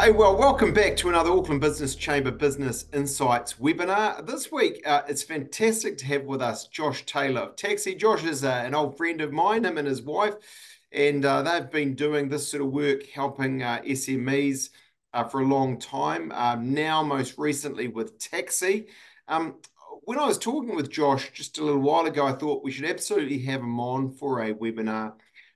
Hey, well, welcome back to another Auckland Business Chamber Business Insights webinar. This week, it's fantastic to have with us Josh Taylor of Taxi. Josh is an old friend of mine, him and his wife, and they've been doing this sort of work helping SMEs for a long time, now most recently with Taxi. Um, when I was talking with Josh just a little while ago, I thought we should absolutely have him on for a webinar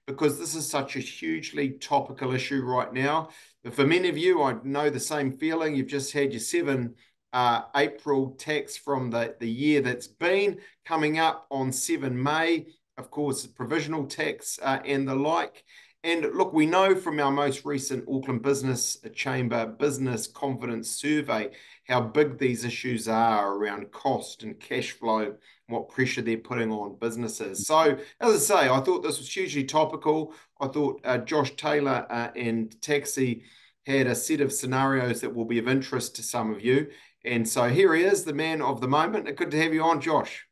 because this is such a hugely topical issue right now. But for many of you, I know the same feeling. You've just had your 7 April tax from the year that's been coming up on 7 May. Of course, provisional tax and the like. And look, we know from our most recent Auckland Business Chamber Business Confidence Survey how big these issues are around cost and cash flow, what pressure they're putting on businesses. So, as I say, I thought this was hugely topical. I thought Josh Taylor and Taxi had a set of scenarios that will be of interest to some of you. And so here he is, the man of the moment. Good to have you on, Josh.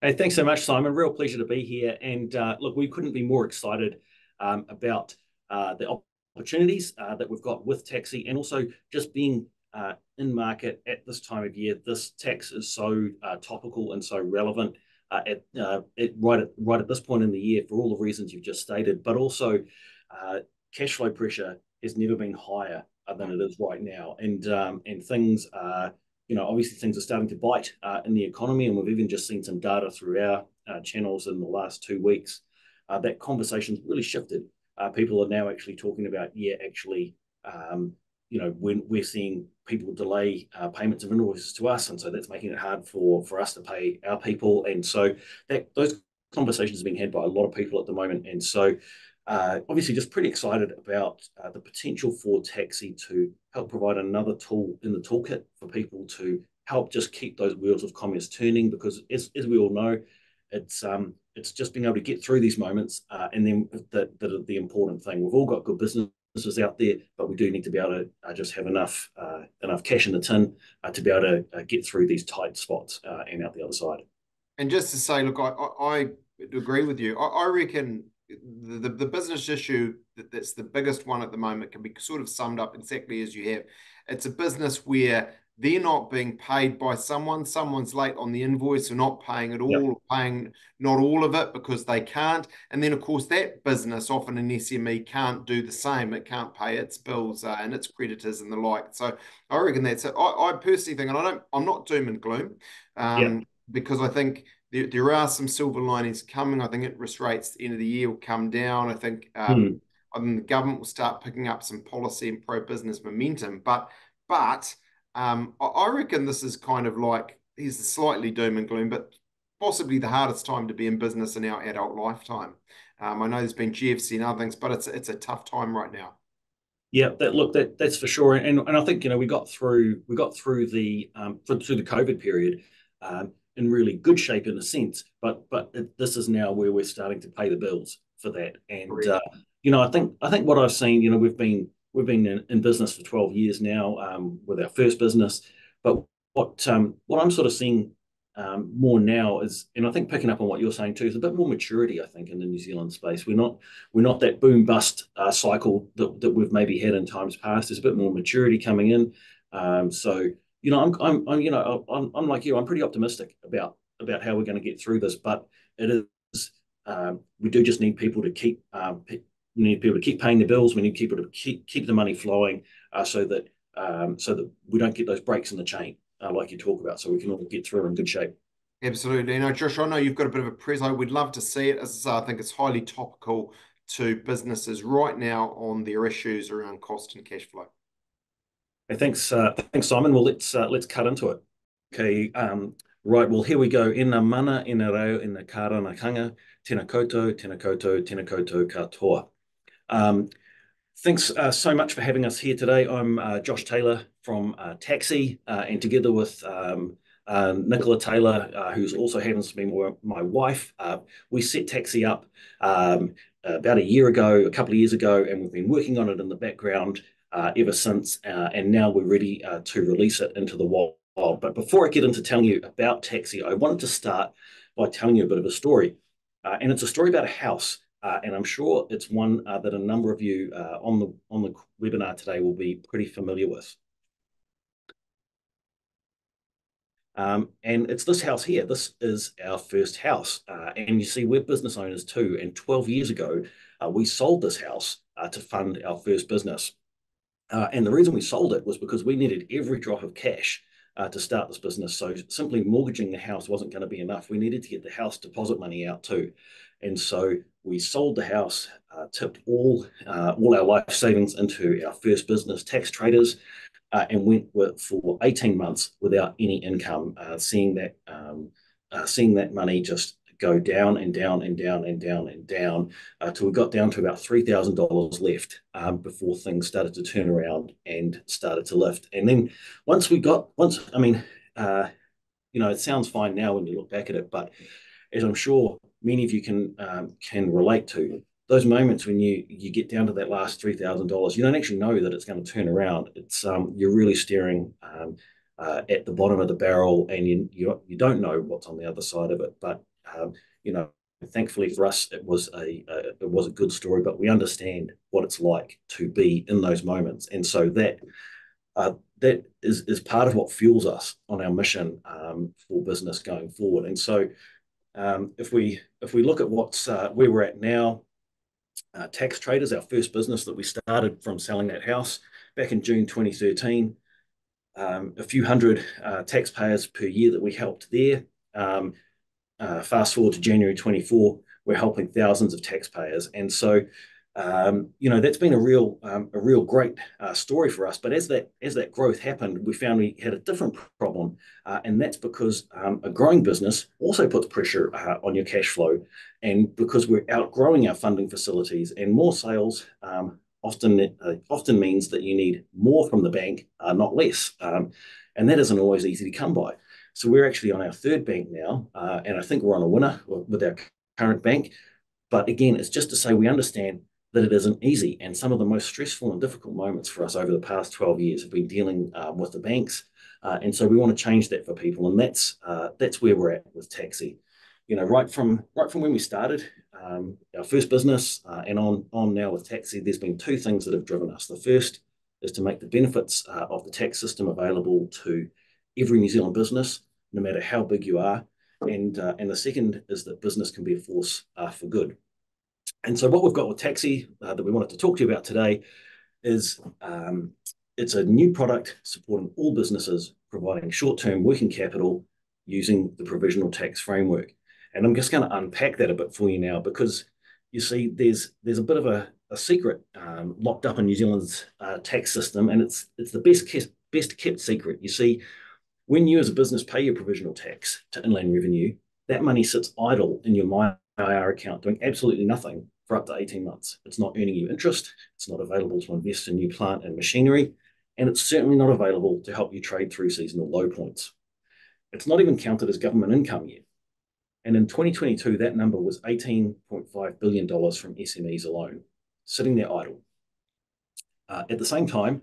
Hey, thanks so much, Simon. Real pleasure to be here. And look, we couldn't be more excited about the opportunities that we've got with Taxi and also just being in market at this time of year. This tax is so topical and so relevant right at this point in the year for all the reasons you've just stated, but also cash flow pressure has never been higher than it is right now. And things are obviously things are starting to bite in the economy, and we've even just seen some data through our channels in the last 2 weeks that conversation's really shifted. People are now actually talking about, when we're seeing people delay payments of invoices to us, and so that's making it hard for us to pay our people, and so those conversations are being had by a lot of people at the moment, and so obviously just pretty excited about the potential for Taxi to help provide another tool in the toolkit for people to help just keep those wheels of commerce turning, because as we all know, it's just being able to get through these moments, and then the important thing. We've all got good businesses out there, but we do need to be able to just have enough cash in the tin to be able to get through these tight spots and out the other side. And just to say, look, I agree with you. I reckon the business issue that's the biggest one at the moment can be sort of summed up exactly as you have. It's a business where they're not being paid by someone's late on the invoice or not paying at Yep. all, or paying not all of it because they can't. And then, of course, that business, often an SME, can't do the same. It can't pay its bills and its creditors and the like. So I reckon that's it. I personally think, and I'm not doom and gloom, Yep. because I think there are some silver linings coming. I think interest rates at the end of the year will come down. Hmm. I think the government will start picking up some policy and pro-business momentum. But I reckon this is kind of like, here's the slightly doom and gloom, but possibly the hardest time to be in business in our adult lifetime. I know there's been GFC and other things, but it's a tough time right now. Yeah, that's for sure, and I think we got through the COVID period in really good shape in a sense, but this is now where we're starting to pay the bills for that, and Correct. I think what I've seen, we've been in business for 12 years now with our first business, but what I'm sort of seeing more now is, and I think picking up on what you're saying too, is a bit more maturity. I think in the New Zealand space, we're not that boom bust cycle that we've maybe had in times past. There's a bit more maturity coming in. So I'm like you. I'm pretty optimistic about how we're going to get through this. But it is we do just need people to keep we need people to keep paying the bills. We need people to keep the money flowing so that we don't get those breaks in the chain like you talk about. So we can all get through in good shape. Absolutely. Josh, I know you've got a bit of a preso. We'd love to see it. As I say, I think it's highly topical to businesses right now on their issues around cost and cash flow. Hey, thanks, Simon. Well, let's cut into it. Okay, right. Well, here we go. Ina mana, ina reo, ina karanakanga, tēnā koutou, tēnā koutou, tēnā koutou katoa. Um, Thanks so much for having us here today. I'm Josh Taylor from Taxi, and together with Nicola Taylor, who's also happens to be my wife, we set Taxi up about a couple of years ago, and we've been working on it in the background ever since, and now we're ready to release it into the wild. But before I get into telling you about Taxi, I wanted to start by telling you a bit of a story. And it's a story about a house and I'm sure it's one that a number of you on the webinar today will be pretty familiar with. And it's this house here. This is our first house. And you see, we're business owners too. And 12 years ago, we sold this house to fund our first business. And the reason we sold it was because we needed every drop of cash to start this business. So simply mortgaging the house wasn't going to be enough. We needed to get the house deposit money out too. And so we sold the house, tipped all our life savings into our first business, Tax Traders, and went for 18 months without any income, seeing that money just go down and down and down and down and down till we got down to about $3,000 left before things started to turn around and started to lift. And then I mean, it sounds fine now when you look back at it, but as I'm sure many of you can relate to, those moments when you get down to that last $3,000, you don't actually know that it's going to turn around. It's you're really staring at the bottom of the barrel, and you don't know what's on the other side of it. But you know, thankfully for us, it was a good story. But we understand what it's like to be in those moments, and so that is part of what fuels us on our mission for business going forward. And so if we look at where we're at now, Tax Traders, our first business that we started from selling that house back in June 2013, a few hundred taxpayers per year that we helped there. Fast forward to January 24, we're helping thousands of taxpayers, and so that's been a real great story for us. But as that growth happened, we found we had a different problem, and that's because a growing business also puts pressure on your cash flow, and because we're outgrowing our funding facilities, and more sales often means that you need more from the bank, not less, and that isn't always easy to come by. So we're actually on our third bank now, and I think we're on a winner with our current bank. But again, it's just to say we understand that it isn't easy. And some of the most stressful and difficult moments for us over the past 12 years have been dealing with the banks. And so we want to change that for people. And that's where we're at with Taxi. Right from when we started our first business and on now with Taxi, there's been two things that have driven us. The first is to make the benefits of the tax system available to every New Zealand business, no matter how big you are. And the second is that business can be a force for good. And so what we've got with Taxi that we wanted to talk to you about today is it's a new product supporting all businesses, providing short-term working capital using the provisional tax framework. And I'm just going to unpack that a bit for you now, because you see there's a bit of a secret locked up in New Zealand's tax system, and it's the best kept secret. You see, when you as a business pay your provisional tax to Inland Revenue, that money sits idle in your MyIR account doing absolutely nothing for up to 18 months. It's not earning you interest, it's not available to invest in new plant and machinery, and it's certainly not available to help you trade through seasonal low points. It's not even counted as government income yet. And in 2022, that number was $18.5 billion from SMEs alone, sitting there idle. At the same time,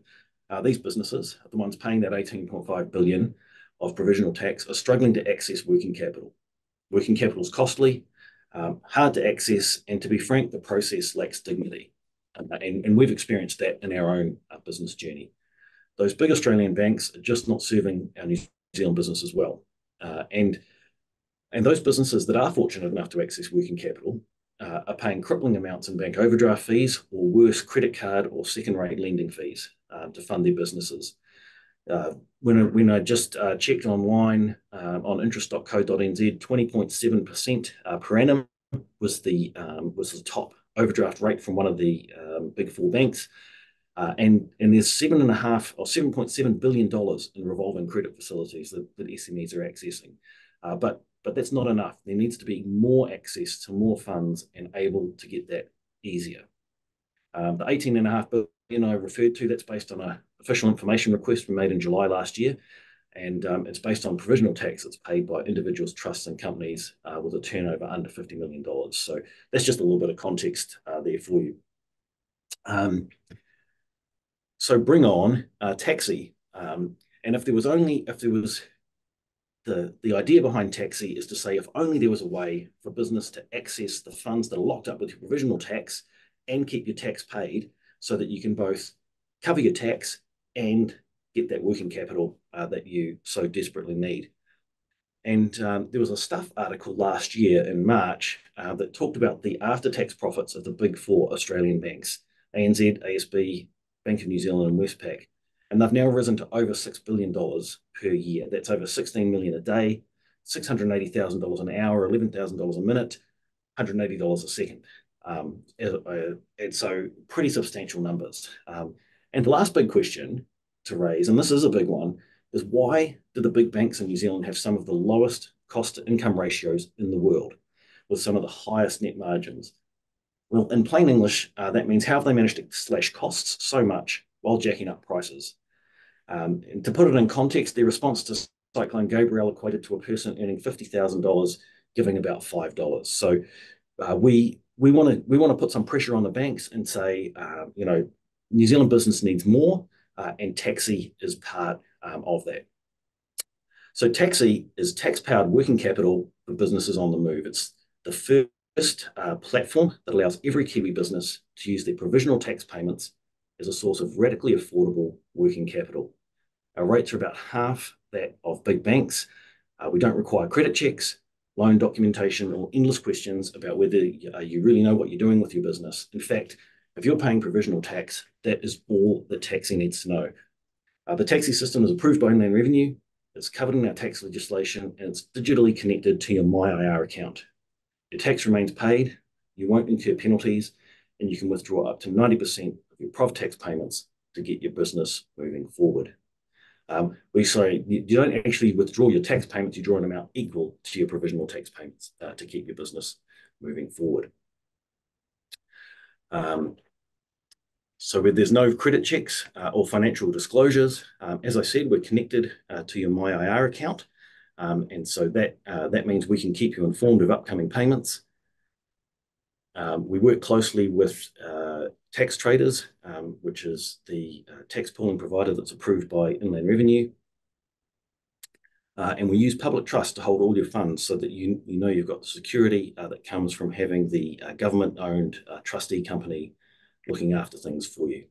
these businesses, the ones paying that $18.5 billion of provisional tax, are struggling to access working capital. Working capital is costly, hard to access, and to be frank, the process lacks dignity. And we've experienced that in our own business journey. Those big Australian banks are just not serving our New Zealand business as well. And those businesses that are fortunate enough to access working capital are paying crippling amounts in bank overdraft fees, or worse, credit card or second-rate lending fees to fund their businesses. When I just checked online on interest.co.nz, 20.7% per annum was the top overdraft rate from one of the big four banks, and there's $7.7 billion in revolving credit facilities that SMEs are accessing, but that's not enough. There needs to be more access to more funds and able to get that easier. The 18.5 billion I referred to, that's based on an official information request we made in July last year, and it's based on provisional tax that's paid by individuals, trusts, and companies with a turnover under $50 million. So that's just a little bit of context there for you. So bring on Taxi, and if there was the idea behind taxi is to say if only there was a way for business to access the funds that are locked up with your provisional tax and keep your tax paid so that you can both cover your tax and get that working capital that you so desperately need. And there was a Stuff article last year in March that talked about the after-tax profits of the big four Australian banks, ANZ, ASB, Bank of New Zealand, and Westpac. And they've now risen to over $6 billion per year. That's over 16 million a day, $680,000 an hour, $11,000 a minute, $180 a second. And so pretty substantial numbers. And the last big question to raise, and this is a big one, is why do the big banks in New Zealand have some of the lowest cost to income ratios in the world with some of the highest net margins? Well, in plain English, that means how have they managed to slash costs so much while jacking up prices? And to put it in context, their response to Cyclone Gabrielle equated to a person earning $50,000 giving about $5. So we want to put some pressure on the banks and say, New Zealand business needs more, and taxi is part of that. So taxi is tax-powered working capital for businesses on the move. It's the first platform that allows every Kiwi business to use their provisional tax payments as a source of radically affordable working capital. Our rates are about half that of big banks. We don't require credit checks, loan documentation, or endless questions about whether you really know what you're doing with your business. In fact, if you're paying provisional tax, that is all that taxi needs to know. The taxi system is approved by Inland Revenue, it's covered in our tax legislation, and it's digitally connected to your MyIR account. Your tax remains paid, you won't incur penalties, and you can withdraw up to 90% of your prov tax payments to get your business moving forward. We say you don't actually withdraw your tax payments, you draw an amount equal to your provisional tax payments to keep your business moving forward. So where there's no credit checks or financial disclosures, as I said, we're connected to your MyIR account. And so that means we can keep you informed of upcoming payments. We work closely with tax traders, which is the tax pooling provider that's approved by Inland Revenue. And we use public trust to hold all your funds so that you know you've got the security that comes from having the government-owned trustee company looking after things for you.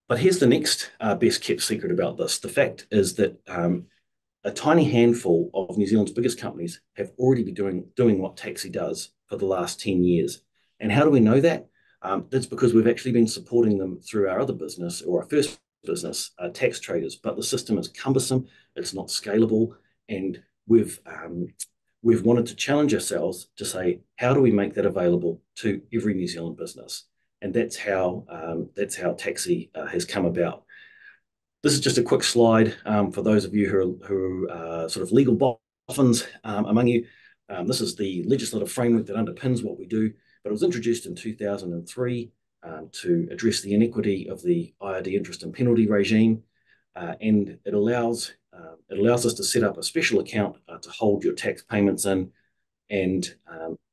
But here's the next best kept secret about this. The fact is that a tiny handful of New Zealand's biggest companies have already been doing what taxi does for the last 10 years. And how do we know that? That's because we've actually been supporting them through our other business, or our first business, tax traders. But the system is cumbersome, it's not scalable, and we've wanted to challenge ourselves to say, how do we make that available to every New Zealand business? And that's how taxi has come about. This is just a quick slide for those of you who are sort of legal boffins among you. This is the legislative framework that underpins what we do, but it was introduced in 2003 to address the inequity of the IRD interest and penalty regime, and it allows us to set up a special account to hold your tax payments in, and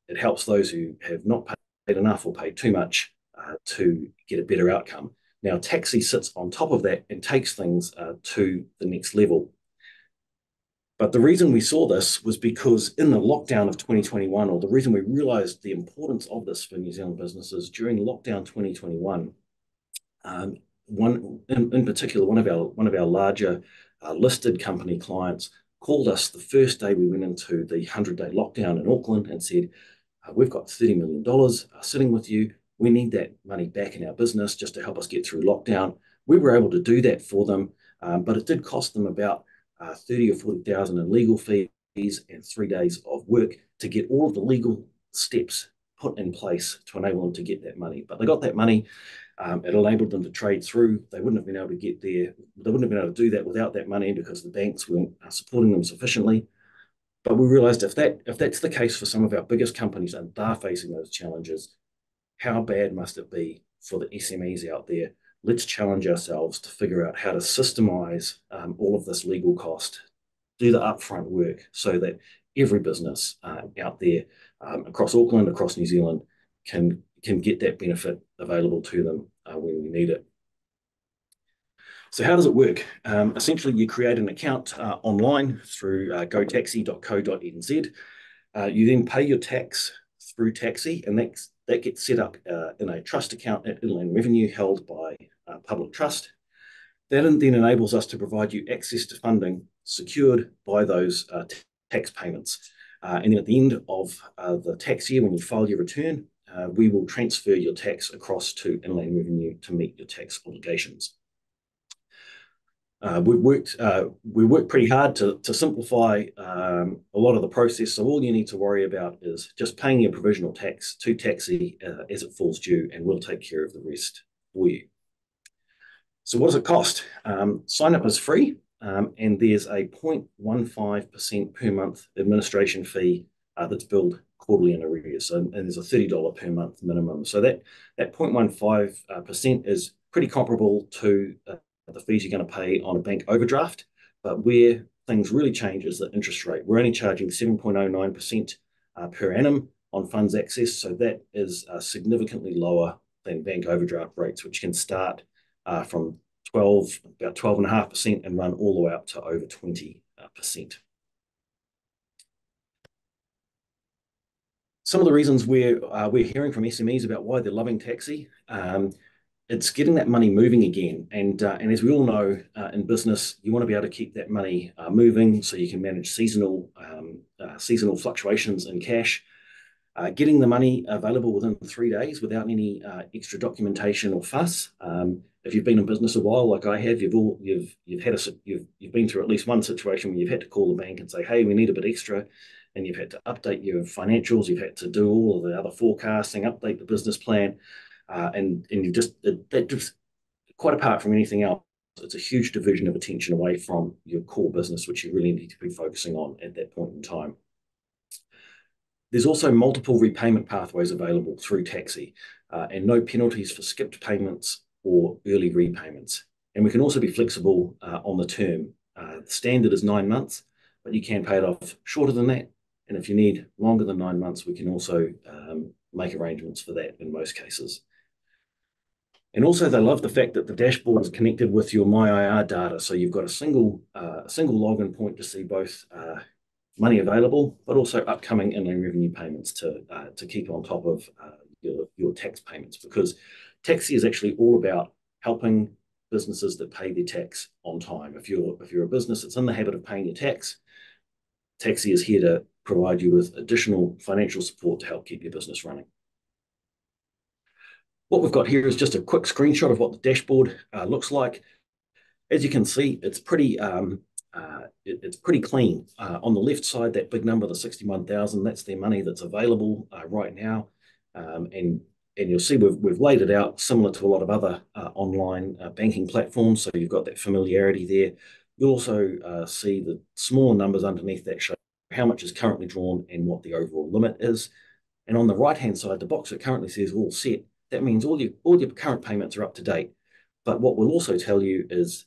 it helps those who have not paid enough or paid too much to get a better outcome. Now, taxi sits on top of that and takes things to the next level. But the reason we saw this was because in the lockdown of 2021, or the reason we realized the importance of this for New Zealand businesses during lockdown 2021, in particular, one of our larger listed company clients called us the first day we went into the 100-day lockdown in Auckland and said, we've got $30 million sitting with you. We need that money back in our business just to help us get through lockdown. We were able to do that for them, but it did cost them about 30 or 40,000 in legal fees and 3 days of work to get all of the legal steps put in place to enable them to get that money. But they got that money. It enabled them to trade through. They wouldn't have been able to get there. They wouldn't have been able to do that without that money because the banks weren't supporting them sufficiently. But we realized if that's the case for some of our biggest companies and they're facing those challenges, how bad must it be for the SMEs out there? Let's challenge ourselves to figure out how to systemize all of this legal cost, do the upfront work so that every business out there across Auckland, across New Zealand, can get that benefit available to them when we need it. So how does it work? Essentially, you create an account online through gotaxi.co.nz. You then pay your tax through Taxi, and that gets set up in a trust account at Inland Revenue held by Public Trust. That then enables us to provide you access to funding secured by those tax payments. And then at the end of the tax year, when you file your return, we will transfer your tax across to Inland Revenue to meet your tax obligations. We worked pretty hard to simplify a lot of the process. So all you need to worry about is just paying your provisional tax to Taxi as it falls due, and we'll take care of the rest for you. So what does it cost? Sign up is free, and there's a 0.15% per month administration fee that's billed quarterly in arrears. And there's a $30 per month minimum. So that 0.15% is pretty comparable to the fees you're going to pay on a bank overdraft. But where things really change is the interest rate. We're only charging 7.09% per annum on funds access. So that is significantly lower than bank overdraft rates, which can start from about 12.5% and run all the way up to over 20%. Some of the reasons we're hearing from SMEs about why they're loving Taxi, it's getting that money moving again. And as we all know, in business, you want to be able to keep that money moving so you can manage seasonal fluctuations in cash. Getting the money available within 3 days without any extra documentation or fuss. If you've been in business a while, like I have, you've been through at least one situation where you've had to call the bank and say, "Hey, we need a bit extra," and you've had to update your financials, you've had to do all of the other forecasting, update the business plan, and you that just quite apart from anything else, it's a huge diversion of attention away from your core business, which you really need to be focusing on at that point in time. There's also multiple repayment pathways available through Taxi, and no penalties for skipped payments or early repayments. And we can also be flexible on the term. The standard is 9 months, but you can pay it off shorter than that. And if you need longer than 9 months, we can also make arrangements for that in most cases. And also, they love the fact that the dashboard is connected with your MyIR data. So you've got a single login point to see both money available, but also upcoming inland revenue payments to keep on top of your tax payments, because Taxi is actually all about helping businesses that pay their tax on time. If you're a business that's in the habit of paying your tax, Taxi is here to provide you with additional financial support to help keep your business running. What we've got here is just a quick screenshot of what the dashboard looks like. As you can see, it's pretty clean. On the left side, that big number, the 61,000, that's their money that's available right now. And you'll see we've laid it out similar to a lot of other online banking platforms. So you've got that familiarity there. You'll also see the smaller numbers underneath that show how much is currently drawn and what the overall limit is. And on the right-hand side, the box that currently says all set, that means all your current payments are up to date. But what we'll also tell you is,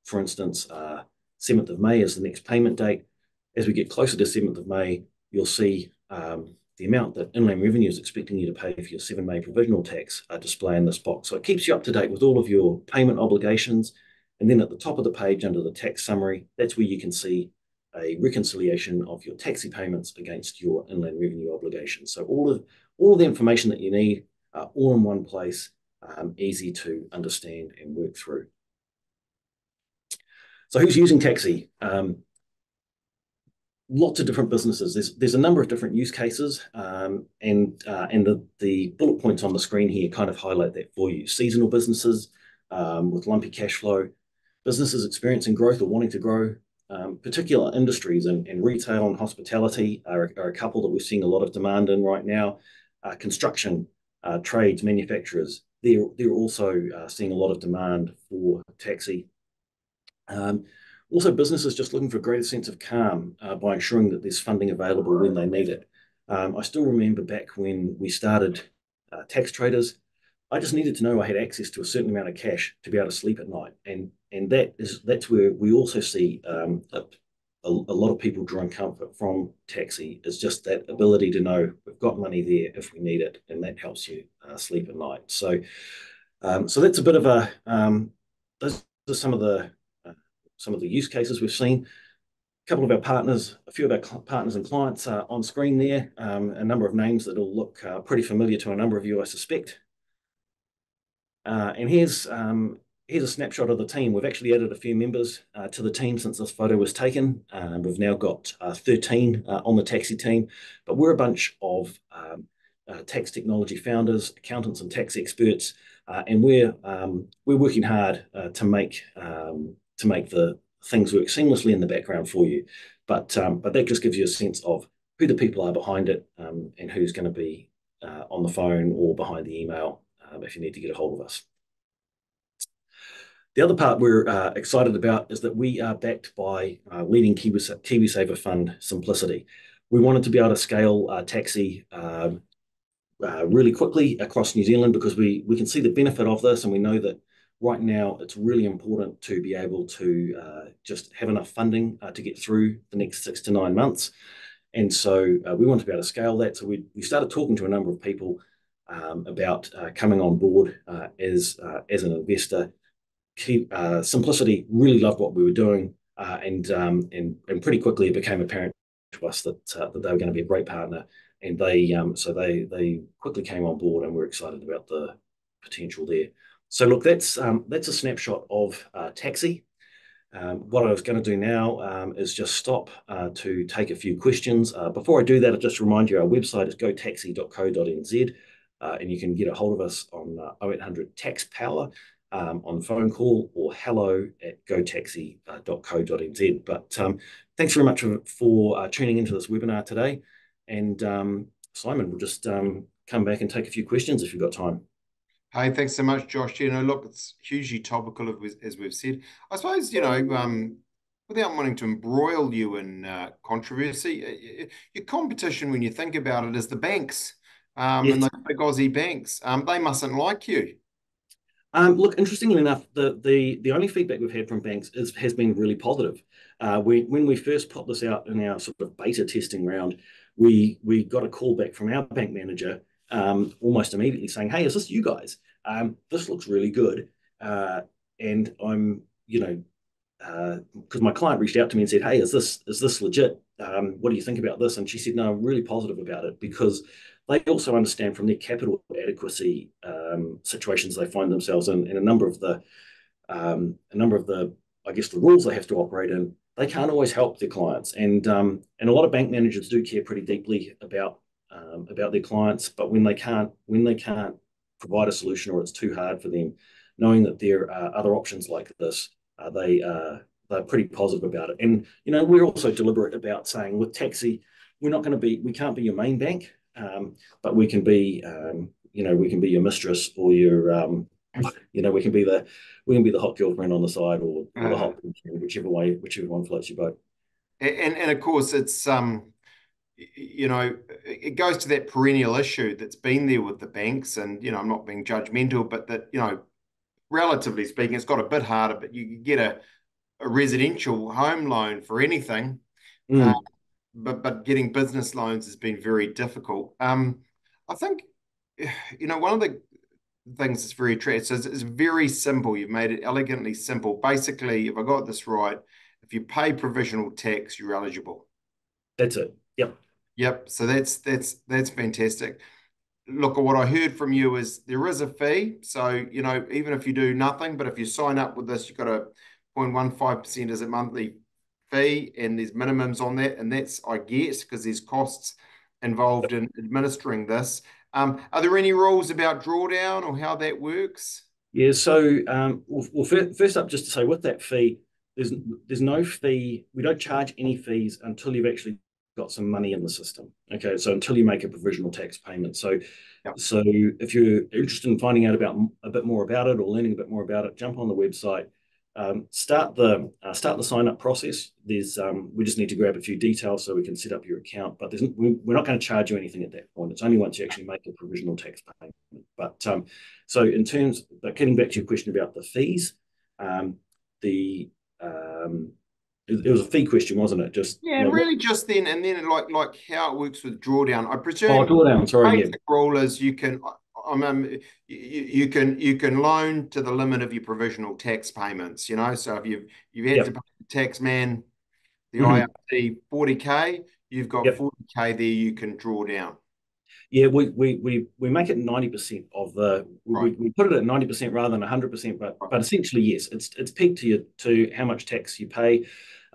for instance, 7th of May is the next payment date. As we get closer to 7th of May, you'll see the amount that Inland Revenue is expecting you to pay for your 7 May provisional tax display in this box. So it keeps you up to date with all of your payment obligations. And then at the top of the page under the tax summary, that's where you can see a reconciliation of your taxi payments against your Inland Revenue obligations. So all of the information that you need, all in one place, easy to understand and work through. So who's using Taxi? Lots of different businesses. There's a number of different use cases, and the bullet points on the screen here kind of highlight that for you. Seasonal businesses with lumpy cash flow, businesses experiencing growth or wanting to grow, particular industries and retail and hospitality are a couple that we're seeing a lot of demand in right now. Construction, trades, manufacturers, they're also seeing a lot of demand for Taxi. Also, businesses just looking for a greater sense of calm by ensuring that there's funding available when they need it. I still remember back when we started Tax Traders, I just needed to know I had access to a certain amount of cash to be able to sleep at night. And that's where we also see a lot of people drawing comfort from Taxi, is just that ability to know we've got money there if we need it, and that helps you sleep at night. So that's a bit of those are some of the use cases we've seen. A couple of our partners, a few of our partners and clients are on screen there. A number of names that will look pretty familiar to a number of you, I suspect. And here's a snapshot of the team. We've actually added a few members to the team since this photo was taken. We've now got 13 on the taxi team, but we're a bunch of tax technology founders, accountants, and tax experts, and we're working hard to make the things work seamlessly in the background for you. But that just gives you a sense of who the people are behind it, and who's going to be on the phone or behind the email if you need to get a hold of us. The other part we're excited about is that we are backed by leading KiwiSaver fund Simplicity. We wanted to be able to scale taxi really quickly across New Zealand because we can see the benefit of this, and we know that right now it's really important to be able to just have enough funding to get through the next 6 to 9 months. And so we want to be able to scale that. So we started talking to a number of people about coming on board as an investor. Simplicity really loved what we were doing, and pretty quickly it became apparent to us that they were going to be a great partner, and they quickly came on board, and we're excited about the potential there. So look, that's a snapshot of taxi. What I was going to do now is just stop to take a few questions. Before I do that, I'll just remind you our website is gotaxi.co.nz, and you can get a hold of us on 0800 Tax Power on phone call, or hello@gotaxi.co.nz. But thanks very much for tuning into this webinar today. And Simon, we'll just come back and take a few questions if you've got time. Hey, thanks so much, Josh. Look, it's hugely topical, as we've said. I suppose, without wanting to embroil you in controversy, your competition, when you think about it, is the banks, Yes. and the big Aussie banks. They mustn't like you. Look, interestingly enough, the only feedback we've had from banks has been really positive. When we first put this out in our sort of beta testing round, we got a call back from our bank manager almost immediately saying, "Hey, is this you guys? This looks really good." And I'm, because my client reached out to me and said, "Hey, is this legit? What do you think about this?" And she said, "No, I'm really positive about it," because they also understand from their capital adequacy situations they find themselves in, and a number of the I guess the rules they have to operate in. They can't always help their clients, and a lot of bank managers do care pretty deeply about their clients, but when they can't provide a solution, or it's too hard for them, knowing that there are other options like this, they're pretty positive about it. And we're also deliberate about saying with taxi, we can't be your main bank, but we can be your mistress, or your we can be the hot girlfriend on the side, or the hot boyfriend, whichever one floats your boat. And of course, it's it goes to that perennial issue that's been there with the banks, and I'm not being judgmental, but that relatively speaking, it's got a bit harder. But you can get a residential home loan for anything, but getting business loans has been very difficult. I think one of the things that's very attractive is it's very simple. You've made it elegantly simple. Basically, if I got this right, if you pay provisional tax, you're eligible. That's it. Yep. Yep. So that's fantastic. Look, what I heard from you is there is a fee. So, even if you do nothing, but if you sign up with this, you've got a 0.15% as a monthly fee, and there's minimums on that. And that's, I guess, because there's costs involved in administering this. Are there any rules about drawdown or how that works? Yeah. So, first up, just to say, with that fee, there's no fee. We don't charge any fees until you've actually got some money in the system. Okay, so until you make a provisional tax payment. So, Yep. So if you're interested in finding out about a bit more about it, or learning a bit more about it, jump on the website. Start the sign up process. We just need to grab a few details so we can set up your account. But we're not going to charge you anything at that point. It's only once you actually make a provisional tax payment. But so getting back to your question about the fees, it was a fee question, wasn't it? Just and really just then like how it works with drawdown. I presume drawdown. Sorry, yeah. basic rule is you can. you can loan to the limit of your provisional tax payments. So if you've had to Yep. pay the tax man the Mhm. IRT 40K, you've got Yep. 40K there you can draw down. Yeah, we make it 90% of the Right, we put it at 90% rather than 100%, right. but essentially yes, it's pegged to how much tax you pay.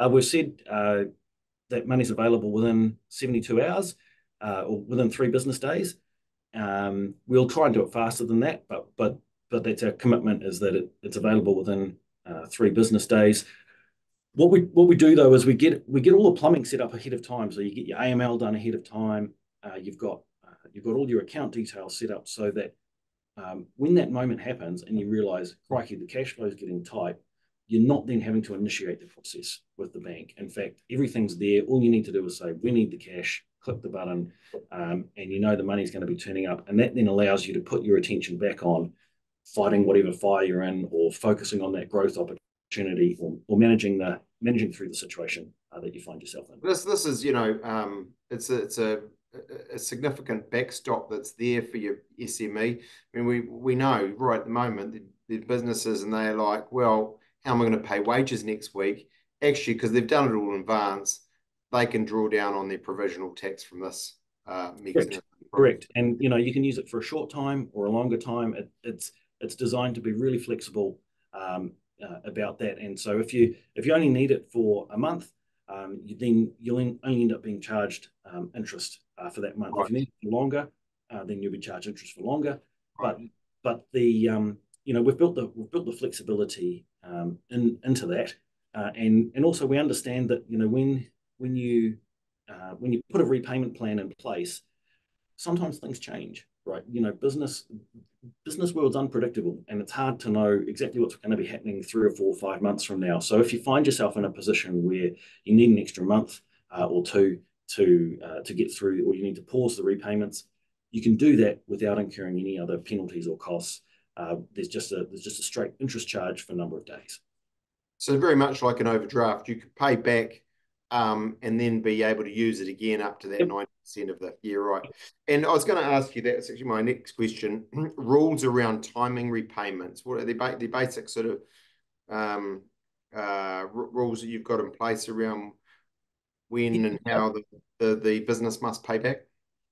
We've said that money's available within 72 hours or within 3 business days. We'll try and do it faster than that, but that's our commitment is that it's available within 3 business days. What we do though is we get all the plumbing set up ahead of time. So you get your AML done ahead of time. You've got all your account details set up so that when that moment happens and you realize, crikey, the cash flow is getting tight, you're not then having to initiate the process with the bank. In fact, everything's there. All you need to do is say, we need the cash, click the button, and you know the money's going to be turning up. And that then allows you to put your attention back on fighting whatever fire you're in or focusing on that growth opportunity or managing through the situation that you find yourself in. This is, it's a significant backstop that's there for your SME. I mean, we know right at the moment the businesses and they're like, well, how am I going to pay wages next week? Actually, because they've done it all in advance, they can draw down on their provisional tax from this Correct. mechanism. Correct. And you can use it for a short time or a longer time. It's designed to be really flexible about that. And so if you only need it for a month, you'll only end up being charged interest for that month. If Right, you need it for longer, then you'll be charged interest for longer. right. But we've built the flexibility into that, and also we understand that when you when you put a repayment plan in place, sometimes things change, right? Business world's unpredictable, and it's hard to know exactly what's going to be happening 3 or 4 or 5 months from now. So if you find yourself in a position where you need an extra month or two to get through, or you need to pause the repayments, you can do that without incurring any other penalties or costs. There's just a straight interest charge for a number of days. So very much like an overdraft, you could pay back and then be able to use it again up to that Yep. 90% of the year, right? And I was going to ask you, that's actually my next question. Rules around timing repayments. What are the basic sort of rules that you've got in place around when and Yeah. how the business must pay back?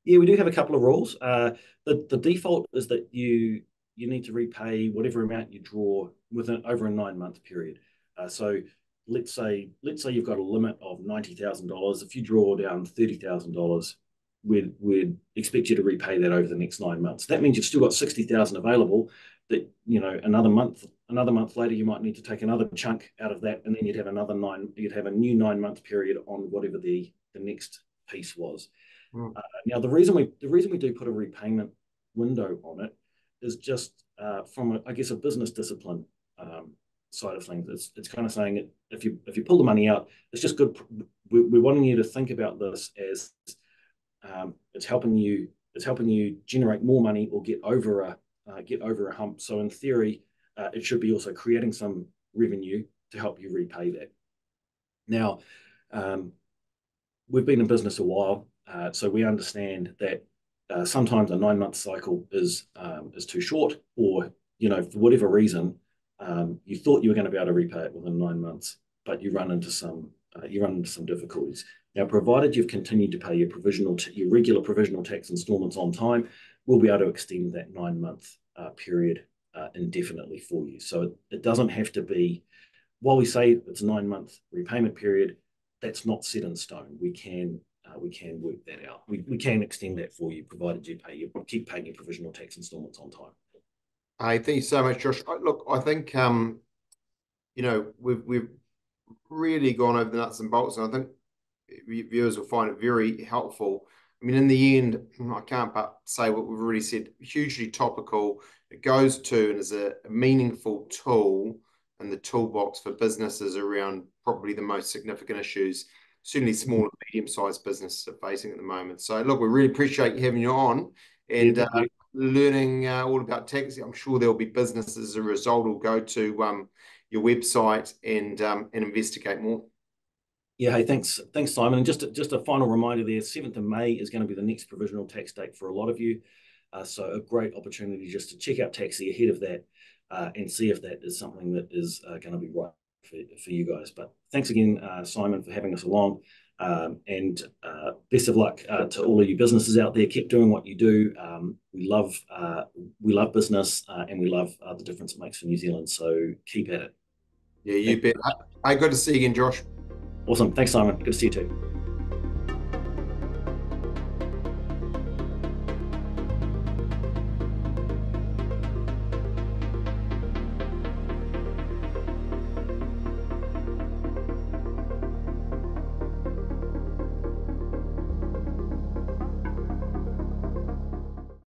Yeah, we do have a couple of rules. The default is that you need to repay whatever amount you draw within over a 9 month period. So let's say you've got a limit of $90,000. If you draw down $30,000, we'd expect you to repay that over the next 9 months. That means you've still got 60,000 available. That another month later you might need to take another chunk out of that, and then you'd have a new 9 month period on whatever the next piece was. Mm. Now, the reason we do put a repayment window on it is just from I guess a business discipline side of things. It's kind of saying it, if you pull the money out, it's just good. We're wanting you to think about this as it's helping you generate more money or get over a hump. So in theory, it should be also creating some revenue to help you repay that. Now, um, we've been in business a while, so we understand that sometimes a 9 month cycle is too short, or for whatever reason, you thought you were going to be able to repay it within 9 months, but you run into some difficulties. Now, provided you've continued to pay your regular provisional tax instalments on time, we'll be able to extend that 9 month period indefinitely for you. So it doesn't have to be. While we say it's a 9 month repayment period, that's not set in stone. We can work that out. We can extend that for you, provided you keep paying your provisional tax instalments on time. Hey, thank you so much, Josh. Look, I think we've really gone over the nuts and bolts, and I think viewers will find it very helpful. I mean, in the end, I can't but say what we've already said, hugely topical. It goes to and is a meaningful tool in the toolbox for businesses around probably the most significant issues, certainly small and medium-sized businesses are facing at the moment. So, look, we really appreciate you having you on Yeah, and thank you. learning all about tax. I'm sure there'll be businesses as a result who'll go to your website and investigate more. Yeah, hey, thanks, Simon. And just a final reminder there, 7th of May is going to be the next provisional tax date for a lot of you. So a great opportunity just to check out taxi ahead of that and see if that is something that is going to be right for you guys. But thanks again, Simon, for having us along. And best of luck to all of you businesses out there. Keep doing what you do. We love business and we love the difference it makes for New Zealand. So keep at it. Yeah, you Thank bet. you. Hey, good to see you again, Josh. Awesome. Thanks, Simon. Good to see you too.